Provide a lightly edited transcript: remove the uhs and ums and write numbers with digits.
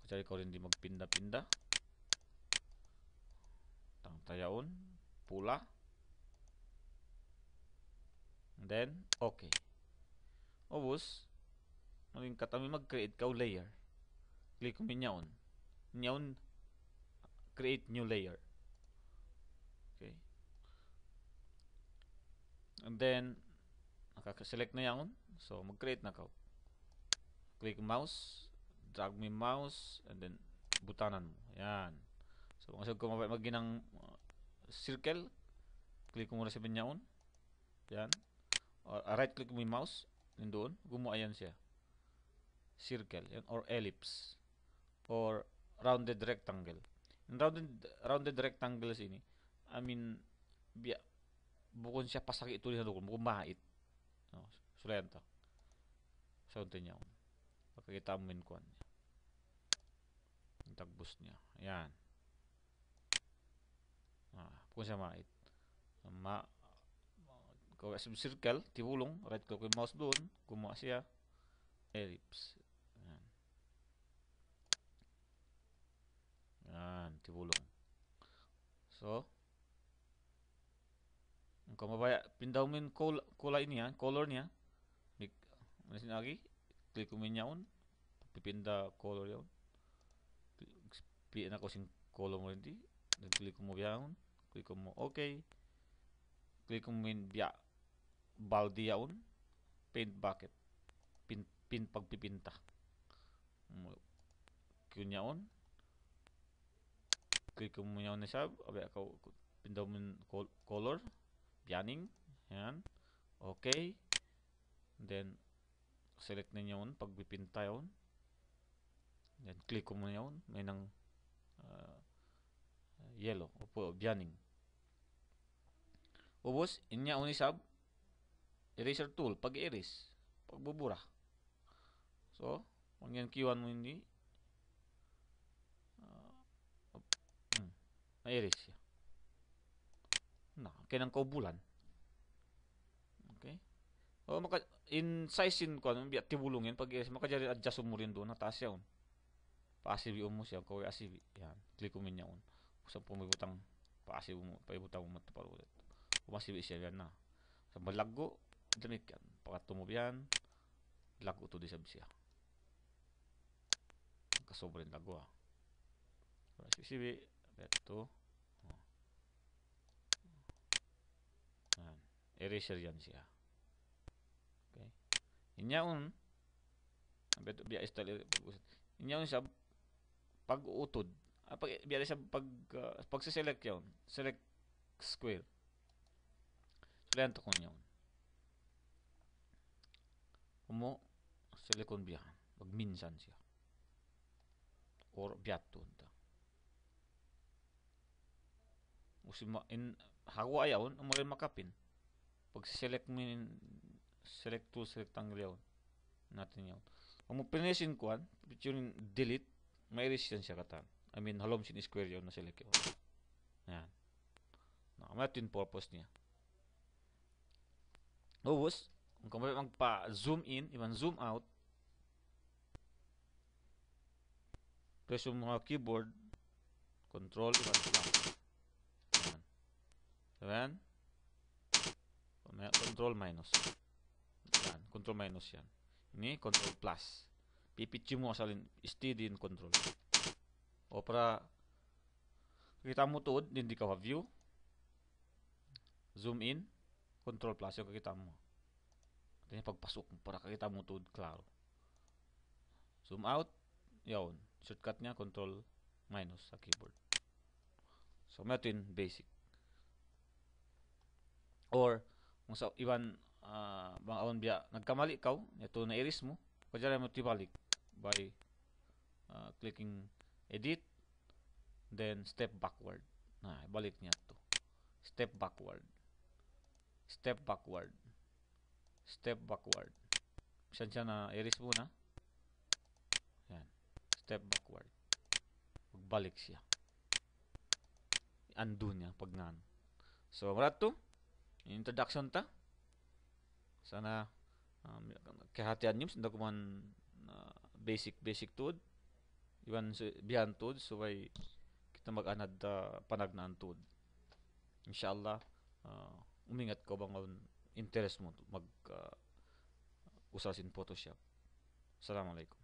Kutsari ko rin di magpinda-pinda. Tang tayaon. Pula. And then, okay. Obos, maling katami mag-create ka layer. Click mo nyaon. Nyaon, create new layer. Okay. And then, nakaka-select na yan. So, mag-create na ka. Click mouse, drag mo yung mouse, and then, butanan mo. Ayan. So, kung mag-ginang circle, click mo muna sa binyaon. Ayan. Right-click mo yung mouse, yun doon, gumawa yan siya. Circle, yan, or ellipse, or rounded rectangle. Yung rounded rectangles ini, I mean, bukod siya pasaki ito na doon, bukod mahit. No, sulayan to. Sound niya. Pagkakita mo yung kuwan niya. Yung tagbus niya. Ayan. Bukod siya mahit. Kung circle, tibulong, right click yung mouse doon, gumawa siya, ellipse. Ayan. Ayan, tibulong. So, kung mabaya, pindaw mo yung kulay niya, color niya, lagi, click mo yun, pipinda color yun. Piin ako sing color mo hindi, click mo yun, click mo okay, click mo yun biya, baldi yun, paint bucket, pin pagpipinta. Yun yun, click mo yun na siya, abay ako, pindaw mo yung color, biyaning, yan, okay, then, select na yun, pagpipinta yun, then click mo na yun, may nang yellow, o biyaning. Ubos, inya unisab, eraser tool, pag-erase, pagbubura. So, kung yan kiwan mo hindi, na-erase siya. Kaya nang kaubulan. Okay? O, in size in ko, biya tibulong yan, pag-erase, makadya adjust mo rin doon, nataas yun. Pa-asibi mo siya, kawai asibi. Yan, click mo niya yun. Kung pumibutang, pa-asibi mo, paibutang mo matapar ulit. Umasibi siya yan na. Sa malago, damit yan. Pagkatumob yan, lago to di sabi siya. Kasobrang lago ah. Sibi, beto. Yan. Eraser yan siya. Okay. Inyaon, beto biya style, inyaon siya, pag-utod, biya siya pag-select yun, select square. Sulayan to kung yun. Kumo, silikon biyahan. Magminsan siya. Or biyato. In hawa ayaw, ang mga makapin. Pag select mo yun, select tool, select angle yun. Natin yun. Kung mo pinisin ko, yung delete, may erase yan siya katan. I mean, halom sin square yun na select yun. Yan. Nakamaya yung purpose niya. Ubus, kung magpa-zoom in, iban zoom out, press yung mga keyboard, control, iban lang. Ayan. Control minus. Yan, control minus yan. Ini, control plus. Pipitch mo asalin, steady in control. O para, kita mo tuod, hindi ka view. Zoom in, control plus yung kakita mo. Ito yung pagpasok para kakita mo tuod klaro. Zoom out, yun. Shortcut niya, control minus sa keyboard. So, may ito yung basic. Or, kung sa iban, bang awan biya, nagkamali ka, ito na erase mo, kaya mo tibalik by clicking edit, then step backward. Balik niya to. Step backward. Step backward. Step backward. Saan siya na erase muna. Yan. Step backward. Magbalik siya. Undo niya pag nan. So, marat to. Introduction ta. Sana kehatian nyo. Sanda ko man basic tuod. Iwan bihantod so way kita mag-anad panag na antod. Inshallah, umingat ko bang interest mo mag usas in Photoshop. Assalamualaikum.